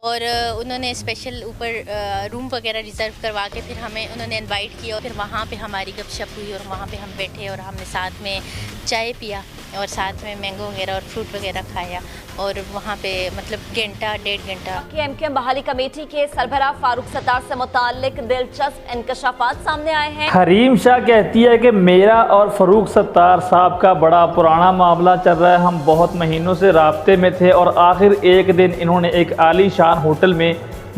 और उन्होंने स्पेशल ऊपर रूम वगैरह रिज़र्व करवा के फिर हमें उन्होंने इनवाइट किया और फिर वहाँ पे हमारी गपशप हुई और वहाँ पे हम बैठे और हमने साथ में चाय पिया और साथ में मैंगो वगैरह और फ्रूट वगैरह खाया और वहाँ पे मतलब घंटा 1.5 घंटा। KMKM बहाली कमेटी के सरबराह फारूक सत्तार से मुताल्लिक दिलचस्प इंकशाफात सामने आए हैं। हरीम शाह कहती है कि मेरा और फारूक सत्तार साहब का बड़ा पुराना मामला चल रहा है, हम बहुत महीनों से राब्ते में थे और आखिर एक दिन इन्होंने एक आलीशान होटल में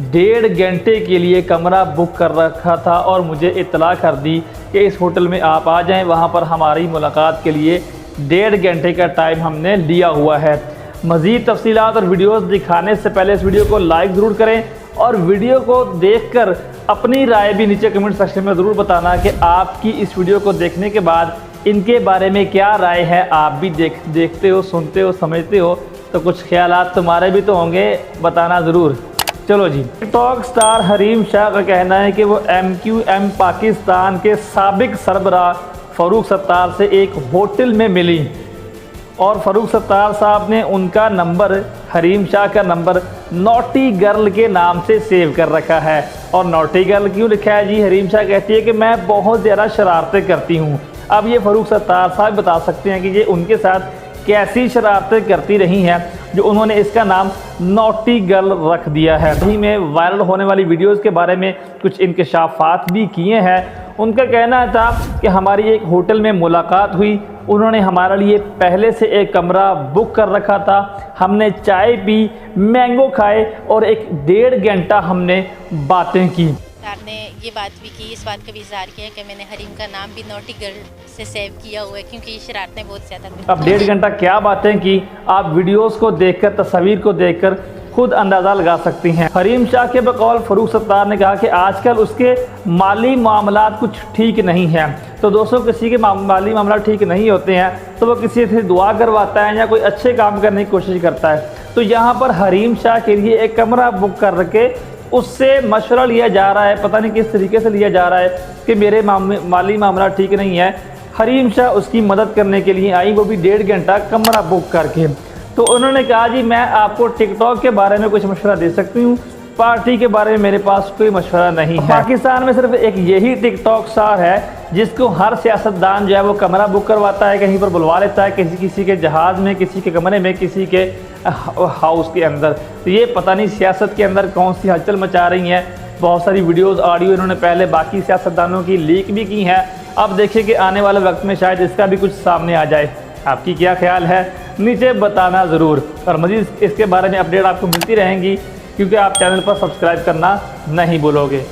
1.5 घंटे के लिए कमरा बुक कर रखा था और मुझे इत्तला कर दी कि इस होटल में आप आ जाएं, वहाँ पर हमारी मुलाकात के लिए 1.5 घंटे का टाइम हमने लिया हुआ है। मज़ीद तफसीलात और वीडियोस दिखाने से पहले इस वीडियो को लाइक ज़रूर करें और वीडियो को देखकर अपनी राय भी नीचे कमेंट सेक्शन में ज़रूर बताना कि आपकी इस वीडियो को देखने के बाद इनके बारे में क्या राय है। आप भी देखते हो, सुनते हो, समझते हो तो कुछ ख्यालात तुम्हारे भी तो होंगे, बताना ज़रूर। चलो जी, टिकटॉक स्टार हरीम शाह का कहना है कि वो MQM पाकिस्तान के साबिक सरबराह फारूक सत्तार से एक होटल में मिली और फारूक सत्तार साहब ने उनका नंबर, हरीम शाह का नंबर नॉटी गर्ल के नाम से सेव कर रखा है। और नॉटी गर्ल क्यों लिखा है जी? हरीम शाह कहती है कि मैं बहुत ज़्यादा शरारतें करती हूँ। अब ये फारूक सत्तार साहब बता सकते हैं कि ये उनके साथ कैसी शरारतें करती रही हैं जो उन्होंने इसका नाम नॉटी गर्ल रख दिया है। वहीं में वायरल होने वाली वीडियोज़ के बारे में कुछ इंकशाफात भी किए हैं। उनका कहना था कि हमारी एक होटल में मुलाकात हुई, उन्होंने हमारे लिए पहले से एक कमरा बुक कर रखा था, हमने चाय पी, मैंगो खाए और एक 1.5 घंटा हमने बातें की। ने ये बात भी की, इस बात का भी इज़हार किया कि मैंने हरीम का नाम भी नॉटी गर्ल से सेव किया हुआ है क्योंकि ये शरारतें बहुत ज़्यादा करती हैं। अब 1.5 घंटा क्या बातें की, आप वीडियोस को देखकर, तस्वीर को देखकर खुद अंदाज़ा लगा सकती हैं। हरीम शाह के बकौल फारूक सत्तार ने कहा कि आजकल उसके माली मामलात कुछ ठीक नहीं हैं। तो दोस्तों, किसी के माली मामला ठीक नहीं होते हैं तो वो किसी से दुआ करवाता है या कोई अच्छे काम करने की कोशिश करता है। तो यहाँ पर हरीम शाह के लिए एक कमरा बुक कर रखे, उससे मशवरा लिया जा रहा है, पता नहीं किस तरीके से लिया जा रहा है कि मेरे माली मामला ठीक नहीं है। हरीम शाह उसकी मदद करने के लिए आई, वो भी 1.5 घंटा कमरा बुक करके। तो उन्होंने कहा जी मैं आपको टिकटॉक के बारे में कुछ मशवरा दे सकती हूँ, पार्टी के बारे में मेरे पास कोई मशवरा नहीं है। पाकिस्तान में सिर्फ एक यही टिकटॉक स्टार है जिसको हर सियासतदान जो है वो कमरा बुक करवाता है, कहीं पर बुलवा लेता है, किसी के जहाज़ में, किसी के कमरे में, किसी के हाउस के अंदर। तो ये पता नहीं सियासत के अंदर कौन सी हलचल मचा रही हैं। बहुत सारी वीडियोज़, ऑडियो इन्होंने पहले बाकी सियासतदानों की लीक भी की हैं। अब देखिए कि आने वाले वक्त में शायद इसका भी कुछ सामने आ जाए। आपकी क्या ख्याल है नीचे बताना ज़रूर। और मज़ीद इसके बारे में अपडेट आपको मिलती रहेंगी क्योंकि आप चैनल पर सब्सक्राइब करना नहीं भूलोगे।